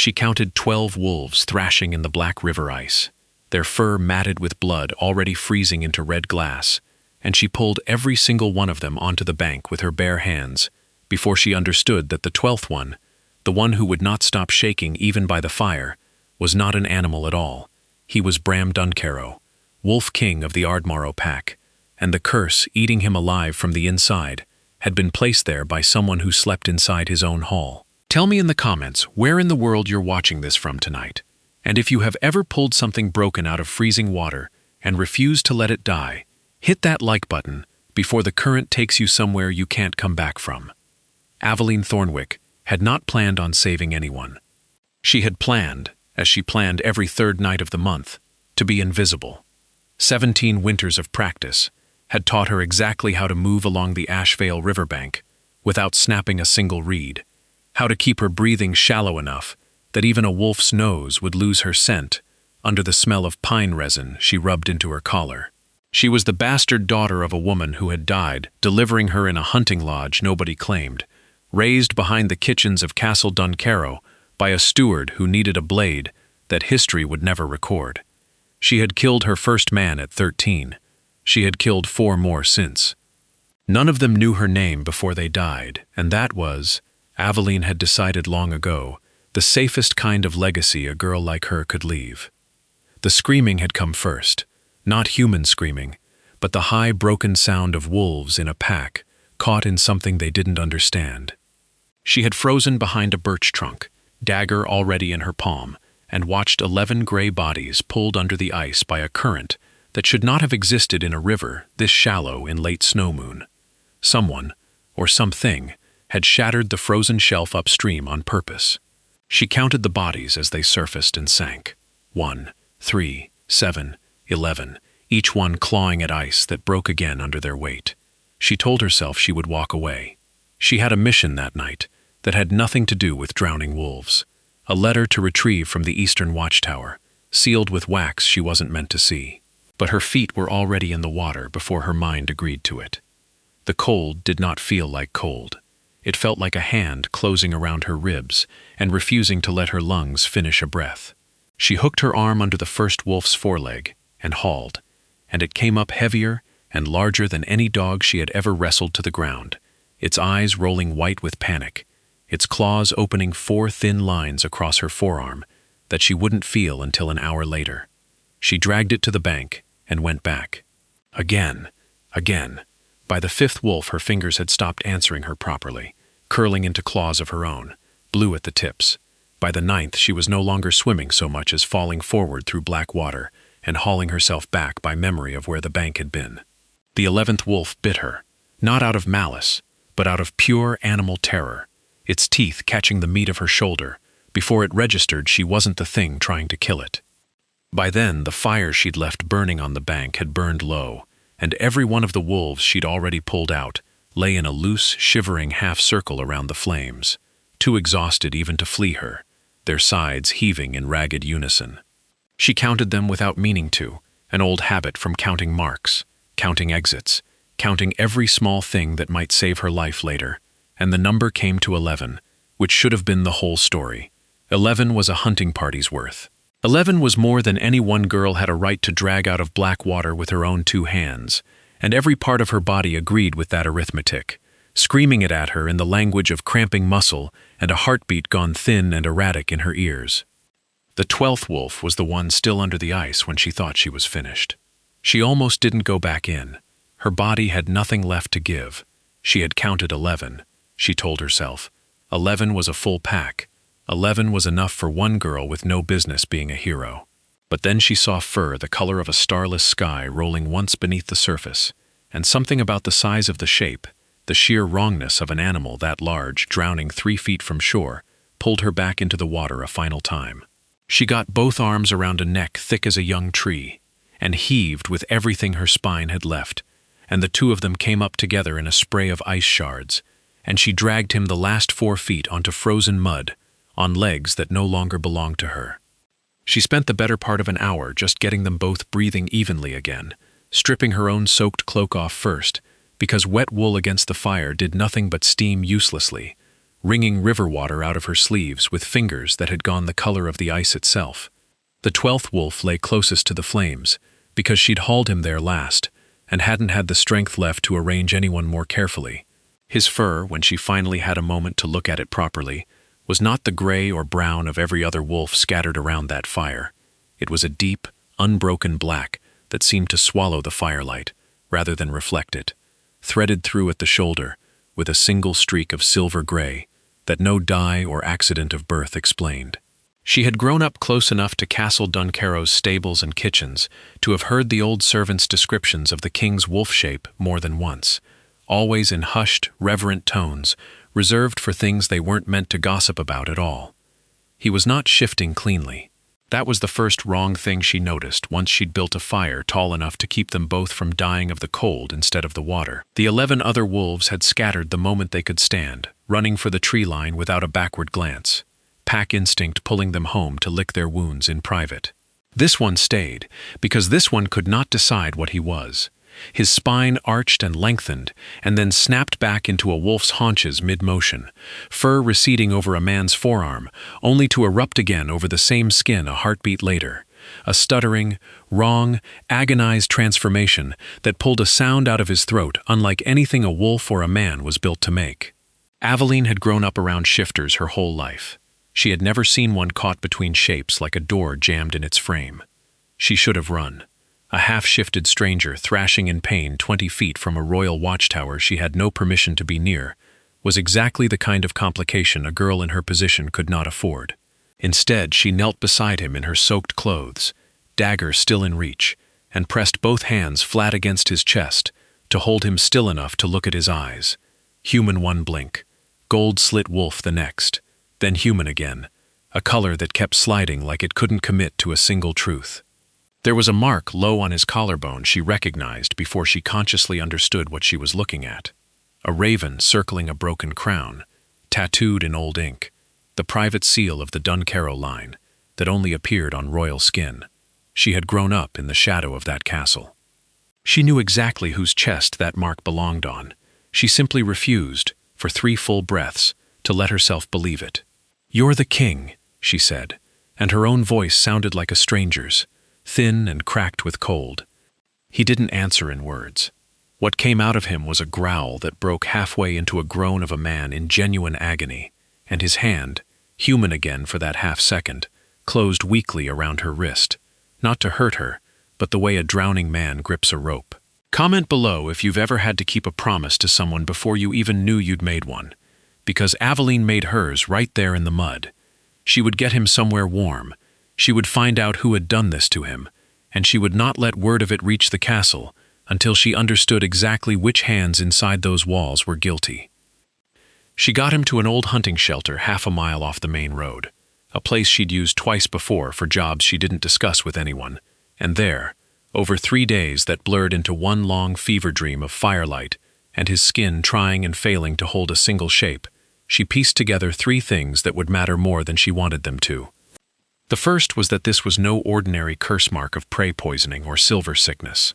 She counted 12 wolves thrashing in the black river ice, their fur matted with blood already freezing into red glass, and she pulled every single one of them onto the bank with her bare hands before she understood that the 12th one, the one who would not stop shaking even by the fire, was not an animal at all. He was Bram Duncarrow, Wolf King of the Ardmorrow pack, and the curse, eating him alive from the inside, had been placed there by someone who slept inside his own hall. Tell me in the comments where in the world you're watching this from tonight, and if you have ever pulled something broken out of freezing water and refused to let it die, hit that like button before the current takes you somewhere you can't come back from. Aveline Thornwick had not planned on saving anyone. She had planned, as she planned every third night of the month, to be invisible. 17 winters of practice had taught her exactly how to move along the Ashvale riverbank without snapping a single reed, how to keep her breathing shallow enough that even a wolf's nose would lose her scent under the smell of pine resin she rubbed into her collar. She was the bastard daughter of a woman who had died, delivering her in a hunting lodge nobody claimed, raised behind the kitchens of Castle Duncarrow by a steward who needed a blade that history would never record. She had killed her first man at 13. She had killed 4 more since. None of them knew her name before they died, and that was, Aveline had decided long ago, the safest kind of legacy a girl like her could leave. The screaming had come first, not human screaming, but the high, broken sound of wolves in a pack, caught in something they didn't understand. She had frozen behind a birch trunk, dagger already in her palm, and watched 11 gray bodies pulled under the ice by a current that should not have existed in a river this shallow in late snow moon. Someone, or something, had shattered the frozen shelf upstream on purpose. She counted the bodies as they surfaced and sank. 1, 3, 7, 11, each one clawing at ice that broke again under their weight. She told herself she would walk away. She had a mission that night that had nothing to do with drowning wolves. A letter to retrieve from the eastern watchtower, sealed with wax she wasn't meant to see. But her feet were already in the water before her mind agreed to it. The cold did not feel like cold. It felt like a hand closing around her ribs and refusing to let her lungs finish a breath. She hooked her arm under the first wolf's foreleg and hauled, and it came up heavier and larger than any dog she had ever wrestled to the ground, its eyes rolling white with panic, its claws opening 4 thin lines across her forearm that she wouldn't feel until an hour later. She dragged it to the bank and went back. Again. By the 5th wolf, her fingers had stopped answering her properly, curling into claws of her own, blue at the tips. By the 9th, she was no longer swimming so much as falling forward through black water and hauling herself back by memory of where the bank had been. The 11th wolf bit her, not out of malice, but out of pure animal terror, its teeth catching the meat of her shoulder before it registered she wasn't the thing trying to kill it. By then, the fire she'd left burning on the bank had burned low, and every one of the wolves she'd already pulled out lay in a loose, shivering half-circle around the flames, too exhausted even to flee her, their sides heaving in ragged unison. She counted them without meaning to, an old habit from counting marks, counting exits, counting every small thing that might save her life later, and the number came to 11, which should have been the whole story. 11 was a hunting party's worth. 11 was more than any one girl had a right to drag out of black water with her own 2 hands, and every part of her body agreed with that arithmetic, screaming it at her in the language of cramping muscle and a heartbeat gone thin and erratic in her ears. The 12th wolf was the one still under the ice when she thought she was finished. She almost didn't go back in. Her body had nothing left to give. She had counted 11, she told herself. 11 was a full pack. 11 was enough for one girl with no business being a hero. But then she saw fur the color of a starless sky rolling once beneath the surface, and something about the size of the shape, the sheer wrongness of an animal that large, drowning 3 feet from shore, pulled her back into the water a final time. She got both arms around a neck thick as a young tree, and heaved with everything her spine had left, and the 2 of them came up together in a spray of ice shards, and she dragged him the last 4 feet onto frozen mud, on legs that no longer belonged to her. She spent the better part of an hour just getting them both breathing evenly again, stripping her own soaked cloak off first, because wet wool against the fire did nothing but steam uselessly, wringing river water out of her sleeves with fingers that had gone the color of the ice itself. The 12th wolf lay closest to the flames, because she'd hauled him there last, and hadn't had the strength left to arrange anyone more carefully. His fur, when she finally had a moment to look at it properly, was not the gray or brown of every other wolf scattered around that fire. It was a deep, unbroken black that seemed to swallow the firelight, rather than reflect it, threaded through at the shoulder, with a single streak of silver gray that no dye or accident of birth explained. She had grown up close enough to Castle Duncarrow's stables and kitchens to have heard the old servants' descriptions of the king's wolf shape more than once, always in hushed, reverent tones, reserved for things they weren't meant to gossip about at all. He was not shifting cleanly. That was the first wrong thing she noticed once she'd built a fire tall enough to keep them both from dying of the cold instead of the water. The 11 other wolves had scattered the moment they could stand, running for the tree line without a backward glance, pack instinct pulling them home to lick their wounds in private. This one stayed, because this one could not decide what he was. His spine arched and lengthened, and then snapped back into a wolf's haunches mid-motion, fur receding over a man's forearm, only to erupt again over the same skin a heartbeat later. A stuttering, wrong, agonized transformation that pulled a sound out of his throat unlike anything a wolf or a man was built to make. Aveline had grown up around shifters her whole life. She had never seen one caught between shapes like a door jammed in its frame. She should have run. A half-shifted stranger thrashing in pain 20 feet from a royal watchtower she had no permission to be near was exactly the kind of complication a girl in her position could not afford. Instead, she knelt beside him in her soaked clothes, dagger still in reach, and pressed both hands flat against his chest to hold him still enough to look at his eyes. Human one blink, gold-slit wolf the next, then human again, a color that kept sliding like it couldn't commit to a single truth. There was a mark low on his collarbone she recognized before she consciously understood what she was looking at. A raven circling a broken crown, tattooed in old ink, the private seal of the Duncarrow line, that only appeared on royal skin. She had grown up in the shadow of that castle. She knew exactly whose chest that mark belonged on. She simply refused, for 3 full breaths, to let herself believe it. "You're the king," she said, and her own voice sounded like a stranger's, thin and cracked with cold. He didn't answer in words. What came out of him was a growl that broke halfway into a groan of a man in genuine agony, and his hand, human again for that half-second, closed weakly around her wrist, not to hurt her, but the way a drowning man grips a rope. Comment below if you've ever had to keep a promise to someone before you even knew you'd made one, because Aveline made hers right there in the mud. She would get him somewhere warm. She would find out who had done this to him, and she would not let word of it reach the castle until she understood exactly which hands inside those walls were guilty. She got him to an old hunting shelter half a mile off the main road, a place she'd used twice before for jobs she didn't discuss with anyone, and there, over 3 days that blurred into one long fever dream of firelight and his skin trying and failing to hold a single shape, she pieced together 3 things that would matter more than she wanted them to. The first was that this was no ordinary curse mark of prey poisoning or silver sickness.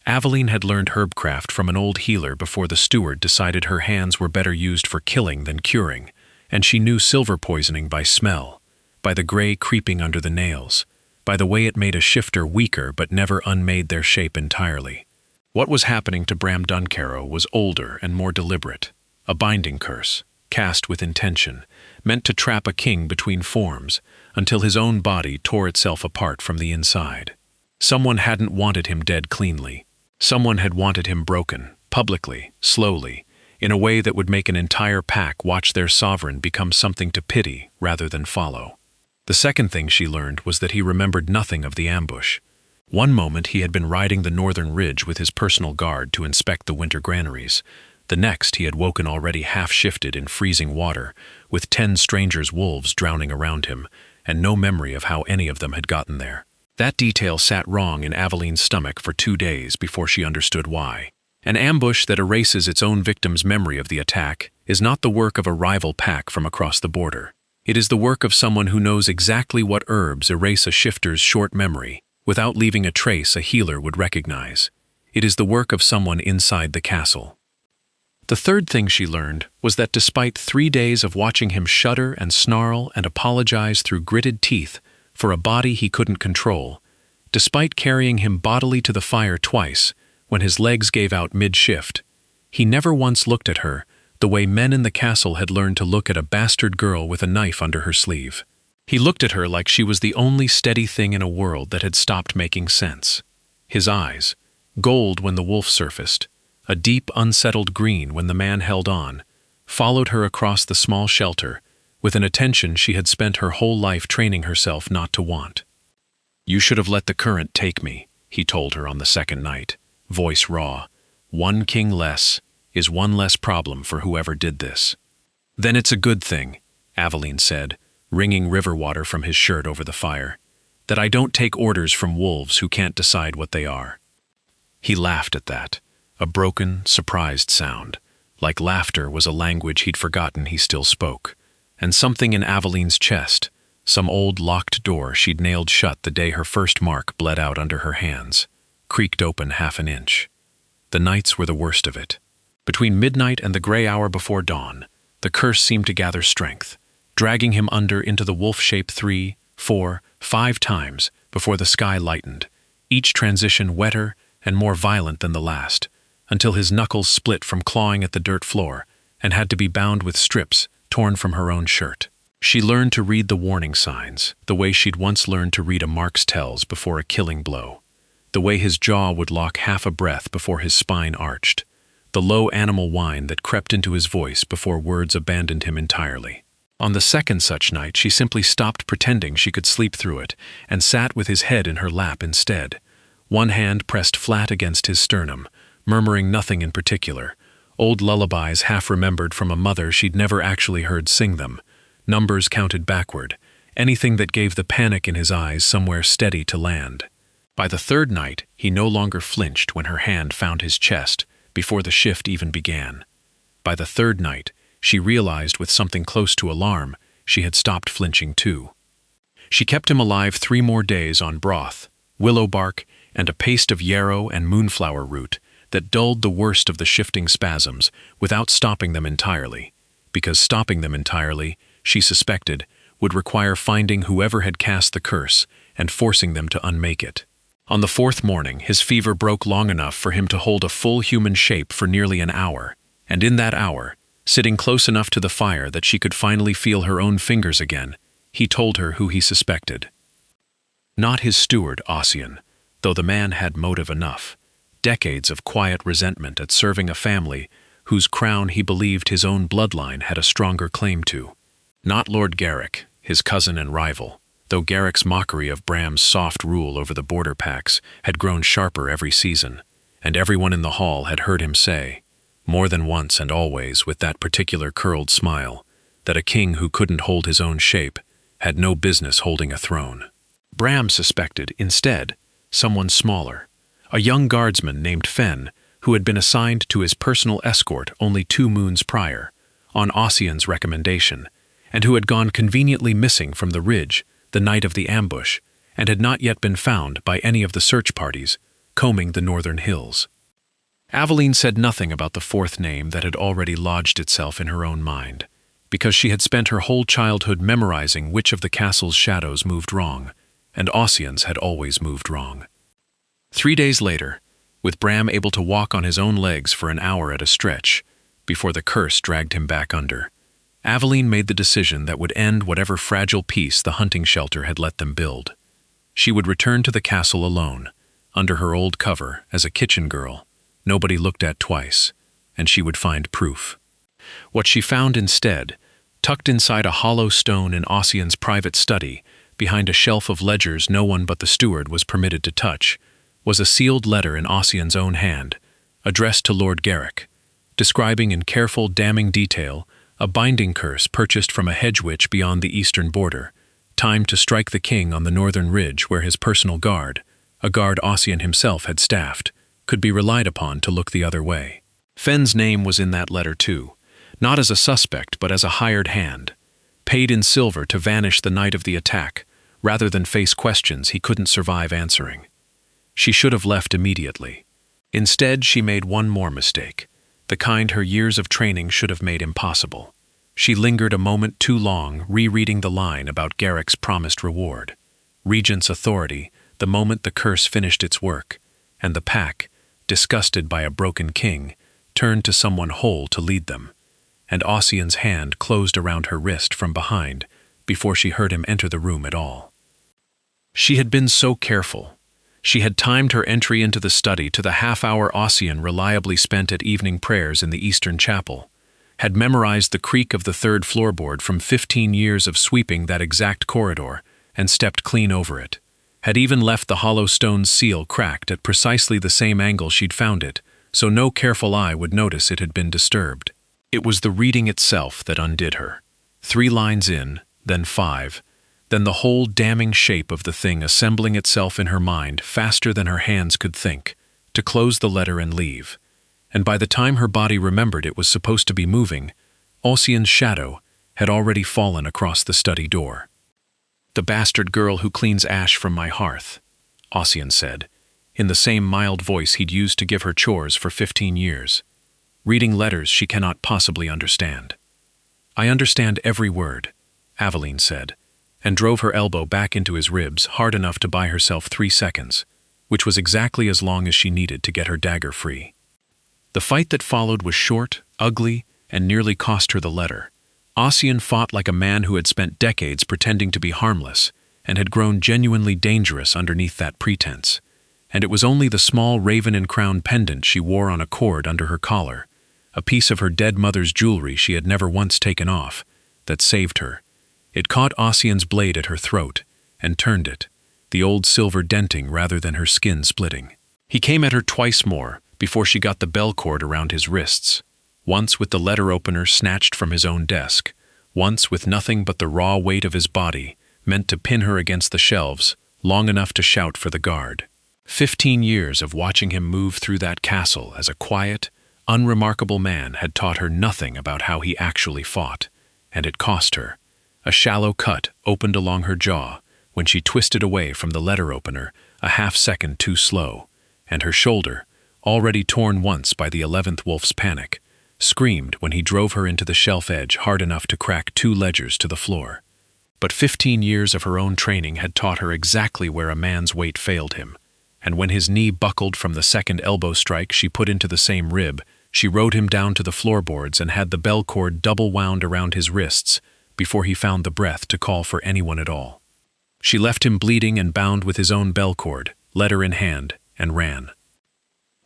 Aveline had learned herbcraft from an old healer before the steward decided her hands were better used for killing than curing, and she knew silver poisoning by smell, by the gray creeping under the nails, by the way it made a shifter weaker but never unmade their shape entirely. What was happening to Bram Duncarrow was older and more deliberate, a binding curse, cast with intention, meant to trap a king between forms, until his own body tore itself apart from the inside. Someone hadn't wanted him dead cleanly. Someone had wanted him broken, publicly, slowly, in a way that would make an entire pack watch their sovereign become something to pity rather than follow. The second thing she learned was that he remembered nothing of the ambush. One moment he had been riding the northern ridge with his personal guard to inspect the winter granaries. The next he had woken already half-shifted in freezing water, with 10 strangers' wolves drowning around him, and no memory of how any of them had gotten there. That detail sat wrong in Aveline's stomach for 2 days before she understood why. An ambush that erases its own victim's memory of the attack is not the work of a rival pack from across the border. It is the work of someone who knows exactly what herbs erase a shifter's short memory, without leaving a trace a healer would recognize. It is the work of someone inside the castle. The third thing she learned was that despite 3 days of watching him shudder and snarl and apologize through gritted teeth for a body he couldn't control, despite carrying him bodily to the fire twice when his legs gave out mid-shift, he never once looked at her the way men in the castle had learned to look at a bastard girl with a knife under her sleeve. He looked at her like she was the only steady thing in a world that had stopped making sense. His eyes, gold when the wolf surfaced, a deep, unsettled green when the man held on, followed her across the small shelter with an attention she had spent her whole life training herself not to want. "You should have let the current take me," he told her on the second night, voice raw. "One king less is one less problem for whoever did this." "Then it's a good thing," Aveline said, wringing river water from his shirt over the fire, "that I don't take orders from wolves who can't decide what they are." He laughed at that, a broken, surprised sound, like laughter was a language he'd forgotten he still spoke, and something in Aveline's chest, some old locked door she'd nailed shut the day her first mark bled out under her hands, creaked open half an inch. The nights were the worst of it. Between midnight and the gray hour before dawn, the curse seemed to gather strength, dragging him under into the wolf shape 3, 4, 5 times before the sky lightened, each transition wetter and more violent than the last, until his knuckles split from clawing at the dirt floor and had to be bound with strips torn from her own shirt. She learned to read the warning signs, the way she'd once learned to read a mark's tells before a killing blow, the way his jaw would lock half a breath before his spine arched, the low animal whine that crept into his voice before words abandoned him entirely. On the second such night, she simply stopped pretending she could sleep through it and sat with his head in her lap instead, one hand pressed flat against his sternum, murmuring nothing in particular, old lullabies half-remembered from a mother she'd never actually heard sing them, numbers counted backward, anything that gave the panic in his eyes somewhere steady to land. By the third night, he no longer flinched when her hand found his chest before the shift even began. By the third night, she realized with something close to alarm she had stopped flinching too. She kept him alive 3 more days on broth, willow bark, and a paste of yarrow and moonflower root that dulled the worst of the shifting spasms without stopping them entirely, because stopping them entirely, she suspected, would require finding whoever had cast the curse and forcing them to unmake it. On the 4th morning, his fever broke long enough for him to hold a full human shape for nearly an hour, and in that hour, sitting close enough to the fire that she could finally feel her own fingers again, he told her who he suspected. Not his steward, Ossian, though the man had motive enough, decades of quiet resentment at serving a family whose crown he believed his own bloodline had a stronger claim to. Not Lord Garrick, his cousin and rival, though Garrick's mockery of Bram's soft rule over the border packs had grown sharper every season, and everyone in the hall had heard him say, more than once and always with that particular curled smile, that a king who couldn't hold his own shape had no business holding a throne. Bram suspected, instead, someone smaller, a young guardsman named Fenn, who had been assigned to his personal escort only 2 moons prior, on Ossian's recommendation, and who had gone conveniently missing from the ridge the night of the ambush, and had not yet been found by any of the search parties combing the northern hills. Aveline said nothing about the 4th name that had already lodged itself in her own mind, because she had spent her whole childhood memorizing which of the castle's shadows moved wrong, and Ossian's had always moved wrong. 3 days later, with Bram able to walk on his own legs for an hour at a stretch, before the curse dragged him back under, Aveline made the decision that would end whatever fragile peace the hunting shelter had let them build. She would return to the castle alone, under her old cover as a kitchen girl, nobody looked at twice, and she would find proof. What she found instead, tucked inside a hollow stone in Ossian's private study, behind a shelf of ledgers no one but the steward was permitted to touch, was a sealed letter in Ossian's own hand, addressed to Lord Garrick, describing in careful, damning detail a binding curse purchased from a hedge witch beyond the eastern border, timed to strike the king on the northern ridge where his personal guard, a guard Ossian himself had staffed, could be relied upon to look the other way. Fenn's name was in that letter too, not as a suspect but as a hired hand, paid in silver to vanish the night of the attack, rather than face questions he couldn't survive answering. She should have left immediately. Instead, she made one more mistake, the kind her years of training should have made impossible. She lingered a moment too long, rereading the line about Garrick's promised reward. Regent's authority, the moment the curse finished its work, and the pack, disgusted by a broken king, turned to someone whole to lead them. And Ossian's hand closed around her wrist from behind before she heard him enter the room at all. She had been so careful. She had timed her entry into the study to the half-hour Ossian reliably spent at evening prayers in the Eastern Chapel, had memorized the creak of the third floorboard from 15 years of sweeping that exact corridor and stepped clean over it, had even left the hollow stone's seal cracked at precisely the same angle she'd found it, so no careful eye would notice it had been disturbed. It was the reading itself that undid her. 3 lines in, then 5, then the whole damning shape of the thing assembling itself in her mind faster than her hands could think, to close the letter and leave. And by the time her body remembered it was supposed to be moving, Ossian's shadow had already fallen across the study door. "The bastard girl who cleans ash from my hearth," Ossian said, in the same mild voice he'd used to give her chores for 15 years. "Reading letters she cannot possibly understand." "I understand every word," Aveline said, and drove her elbow back into his ribs hard enough to buy herself 3 seconds, which was exactly as long as she needed to get her dagger free. The fight that followed was short, ugly, and nearly cost her the letter. Ossian fought like a man who had spent decades pretending to be harmless and had grown genuinely dangerous underneath that pretense. And it was only the small raven and crown pendant she wore on a cord under her collar, a piece of her dead mother's jewelry she had never once taken off, that saved her. It caught Ossian's blade at her throat and turned it, the old silver denting rather than her skin splitting. He came at her twice more before she got the bell cord around his wrists, once with the letter opener snatched from his own desk, once with nothing but the raw weight of his body, meant to pin her against the shelves, long enough to shout for the guard. 15 years of watching him move through that castle as a quiet, unremarkable man had taught her nothing about how he actually fought, and it cost her. A shallow cut opened along her jaw when she twisted away from the letter opener a half-second too slow, and her shoulder, already torn once by the 11th wolf's panic, screamed when he drove her into the shelf edge hard enough to crack 2 ledgers to the floor. But 15 years of her own training had taught her exactly where a man's weight failed him, and when his knee buckled from the second elbow strike she put into the same rib, she rode him down to the floorboards and had the bell cord double wound around his wrists before he found the breath to call for anyone at all. She left him bleeding and bound with his own bell cord, letter in hand, and ran.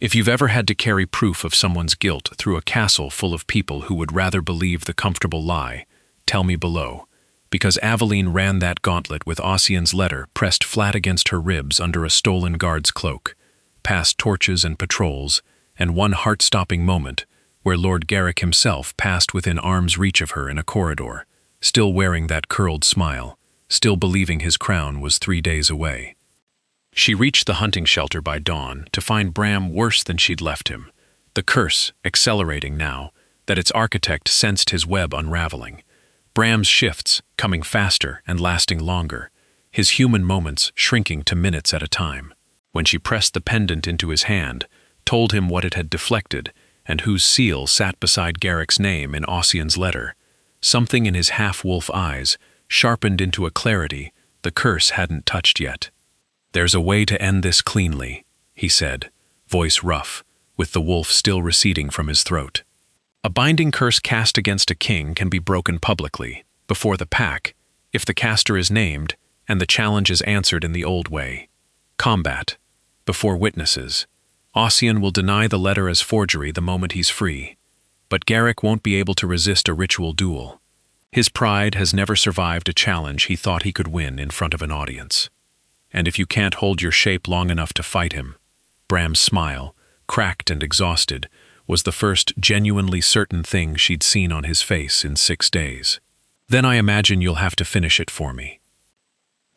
If you've ever had to carry proof of someone's guilt through a castle full of people who would rather believe the comfortable lie, tell me below, because Aveline ran that gauntlet with Ossian's letter pressed flat against her ribs under a stolen guard's cloak, past torches and patrols, and one heart-stopping moment where Lord Garrick himself passed within arm's reach of her in a corridor, still wearing that curled smile, still believing his crown was 3 days away. She reached the hunting shelter by dawn to find Bram worse than she'd left him, the curse accelerating now that its architect sensed his web unraveling. Bram's shifts coming faster and lasting longer, his human moments shrinking to minutes at a time. When she pressed the pendant into his hand, told him what it had deflected and whose seal sat beside Garrick's name in Ossian's letter, something in his half-wolf eyes sharpened into a clarity the curse hadn't touched yet. "There's a way to end this cleanly," he said, voice rough, with the wolf still receding from his throat. "A binding curse cast against a king can be broken publicly, before the pack, if the caster is named and the challenge is answered in the old way. Combat, before witnesses. Ossian will deny the letter as forgery the moment he's free, but Garrick won't be able to resist a ritual duel. His pride has never survived a challenge he thought he could win in front of an audience. And if you can't hold your shape long enough to fight him," Bram's smile, cracked and exhausted, was the first genuinely certain thing she'd seen on his face in 6 days. "Then I imagine you'll have to finish it for me."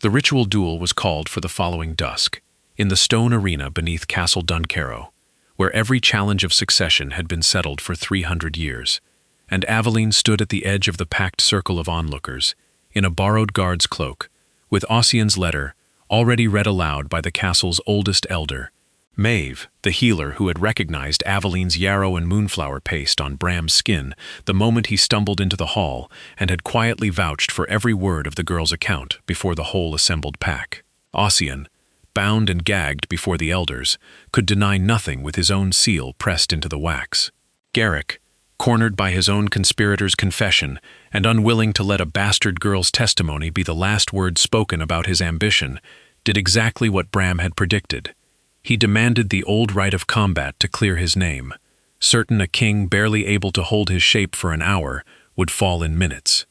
The ritual duel was called for the following dusk, in the stone arena beneath Castle Duncarrow, where every challenge of succession had been settled for 300 years, and Aveline stood at the edge of the packed circle of onlookers, in a borrowed guard's cloak, with Ossian's letter, already read aloud by the castle's oldest elder, Maeve, the healer who had recognized Aveline's yarrow and moonflower paste on Bram's skin the moment he stumbled into the hall, and had quietly vouched for every word of the girl's account before the whole assembled pack. Ossian, bound and gagged before the elders, could deny nothing with his own seal pressed into the wax. Garrick, cornered by his own conspirator's confession and unwilling to let a bastard girl's testimony be the last word spoken about his ambition, did exactly what Bram had predicted. He demanded the old rite of combat to clear his name, certain a king barely able to hold his shape for an hour would fall in minutes.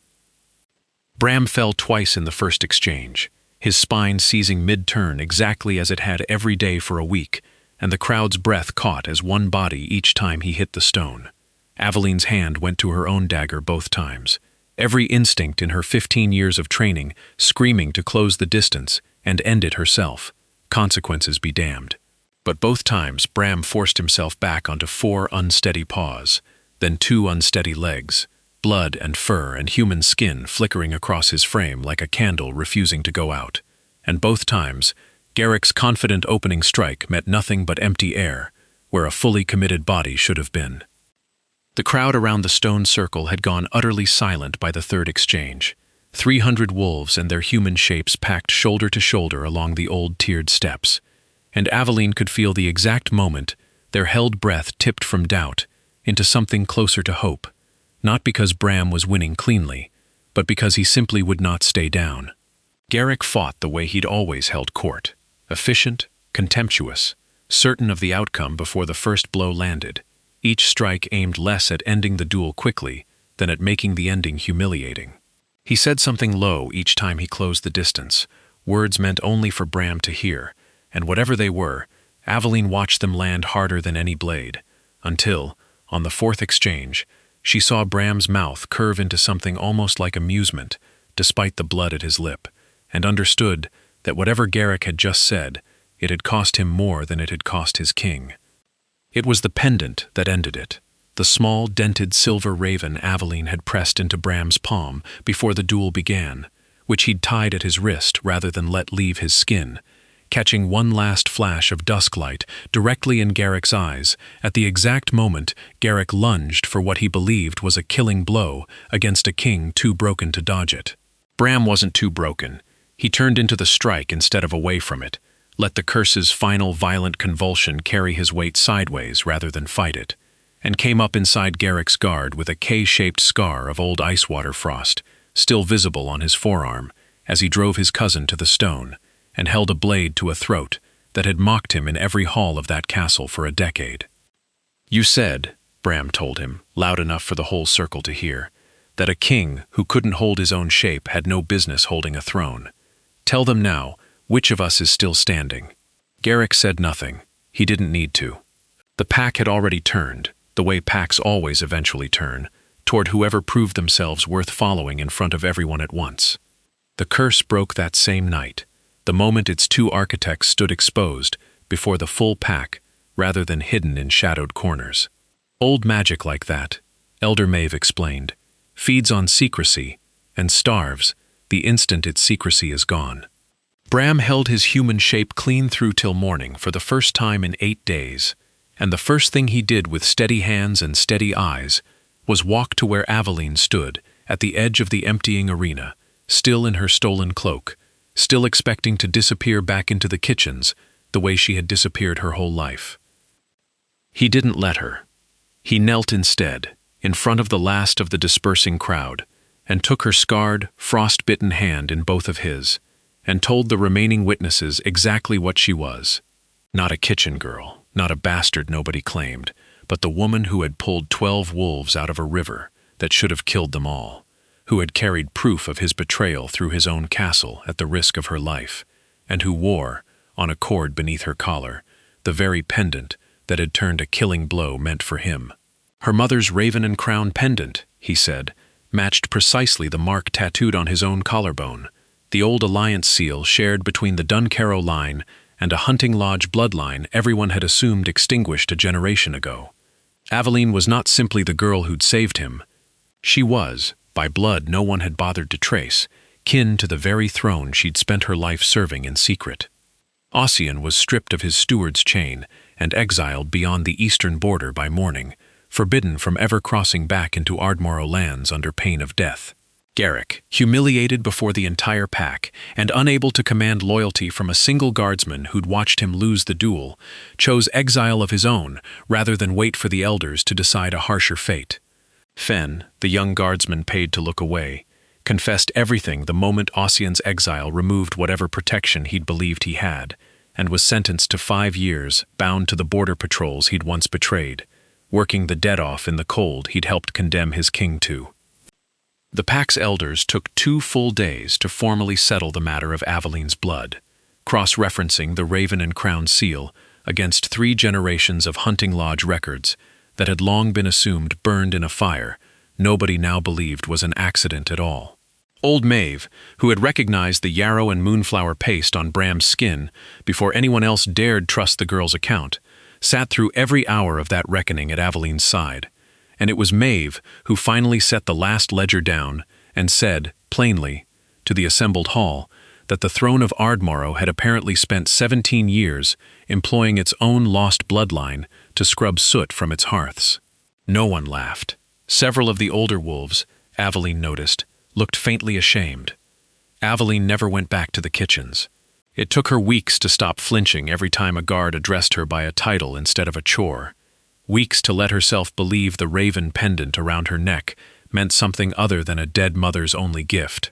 Bram fell twice in the first exchange, his spine seizing mid-turn exactly as it had every day for a week, and the crowd's breath caught as one body each time he hit the stone. Aveline's hand went to her own dagger both times, every instinct in her 15 years of training screaming to close the distance and end it herself. Consequences be damned. But both times Bram forced himself back onto 4 unsteady paws, then 2 unsteady legs, blood and fur and human skin flickering across his frame like a candle refusing to go out. And both times, Garrick's confident opening strike met nothing but empty air, where a fully committed body should have been. The crowd around the stone circle had gone utterly silent by the third exchange. 300 wolves and their human shapes packed shoulder to shoulder along the old tiered steps, and Aveline could feel the exact moment their held breath tipped from doubt into something closer to hope, not because Bram was winning cleanly, but because he simply would not stay down. Garrick fought the way he'd always held court, efficient, contemptuous, certain of the outcome before the first blow landed, each strike aimed less at ending the duel quickly than at making the ending humiliating. He said something low each time he closed the distance, words meant only for Bram to hear, and whatever they were, Aveline watched them land harder than any blade, until, on the fourth exchange, she saw Bram's mouth curve into something almost like amusement, despite the blood at his lip, and understood that whatever Garrick had just said, it had cost him more than it had cost his king. It was the pendant that ended it, the small, dented silver raven Aveline had pressed into Bram's palm before the duel began, which he'd tied at his wrist rather than let leave his skin, catching one last flash of dusklight directly in Garrick's eyes at the exact moment Garrick lunged for what he believed was a killing blow against a king too broken to dodge it. Bram wasn't too broken. He turned into the strike instead of away from it, let the curse's final violent convulsion carry his weight sideways rather than fight it, and came up inside Garrick's guard with a K-shaped scar of old ice-water frost, still visible on his forearm, as he drove his cousin to the stone, and held a blade to a throat that had mocked him in every hall of that castle for a decade. "You said," Bram told him, loud enough for the whole circle to hear, "that a king who couldn't hold his own shape had no business holding a throne. Tell them now, which of us is still standing?" Garrick said nothing. He didn't need to. The pack had already turned, the way packs always eventually turn, toward whoever proved themselves worth following in front of everyone at once. The curse broke that same night, the moment its 2 architects stood exposed before the full pack rather than hidden in shadowed corners. Old magic like that, Elder Maeve explained, feeds on secrecy and starves the instant its secrecy is gone. Bram held his human shape clean through till morning for the first time in 8 days, and the first thing he did with steady hands and steady eyes was walk to where Aveline stood at the edge of the emptying arena, still in her stolen cloak, still expecting to disappear back into the kitchens the way she had disappeared her whole life. He didn't let her. He knelt instead, in front of the last of the dispersing crowd, and took her scarred, frost-bitten hand in both of his, and told the remaining witnesses exactly what she was. Not a kitchen girl, not a bastard nobody claimed, but the woman who had pulled 12 wolves out of a river that should have killed them all, who had carried proof of his betrayal through his own castle at the risk of her life, and who wore, on a cord beneath her collar, the very pendant that had turned a killing blow meant for him. Her mother's raven and crown pendant, he said, matched precisely the mark tattooed on his own collarbone, the old alliance seal shared between the Duncarrow line and a hunting lodge bloodline everyone had assumed extinguished a generation ago. Aveline was not simply the girl who'd saved him. She was, by blood no one had bothered to trace, kin to the very throne she'd spent her life serving in secret. Ossian was stripped of his steward's chain and exiled beyond the eastern border by morning, forbidden from ever crossing back into Ardmore lands under pain of death. Garrick, humiliated before the entire pack and unable to command loyalty from a single guardsman who'd watched him lose the duel, chose exile of his own rather than wait for the elders to decide a harsher fate. Fenn, the young guardsman paid to look away, confessed everything the moment Ossian's exile removed whatever protection he'd believed he had, and was sentenced to 5 years bound to the border patrols he'd once betrayed, working the dead off in the cold he'd helped condemn his king to. The pack's elders took 2 full days to formally settle the matter of Aveline's blood, cross-referencing the Raven and Crown seal against 3 generations of hunting lodge records that had long been assumed burned in a fire nobody now believed was an accident at all. Old Maeve, who had recognized the yarrow and moonflower paste on Bram's skin before anyone else dared trust the girl's account, sat through every hour of that reckoning at Aveline's side, and it was Maeve who finally set the last ledger down and said, plainly, to the assembled hall, that the throne of Ardmore had apparently spent 17 years employing its own lost bloodline to scrub soot from its hearths. No one laughed. Several of the older wolves, Aveline noticed, looked faintly ashamed. Aveline never went back to the kitchens. It took her weeks to stop flinching every time a guard addressed her by a title instead of a chore. Weeks to let herself believe the raven pendant around her neck meant something other than a dead mother's only gift.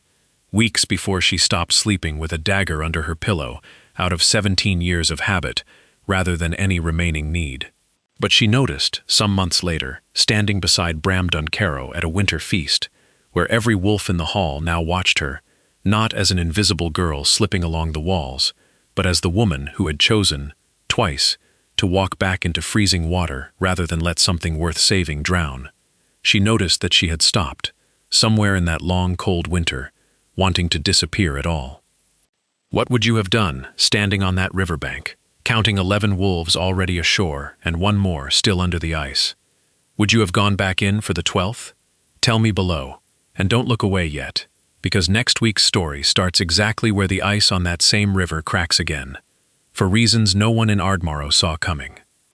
Weeks before she stopped sleeping with a dagger under her pillow out of 17 years of habit rather than any remaining need. But she noticed, some months later, standing beside Bram Duncarrow at a winter feast, where every wolf in the hall now watched her, not as an invisible girl slipping along the walls, but as the woman who had chosen, twice, to walk back into freezing water rather than let something worth saving drown. She noticed that she had stopped, somewhere in that long cold winter, wanting to disappear at all. What would you have done, standing on that riverbank, counting 11 wolves already ashore and 1 more still under the ice? Would you have gone back in for the 12th? Tell me below, and don't look away yet, because next week's story starts exactly where the ice on that same river cracks again, for reasons no one in Ardmore saw coming.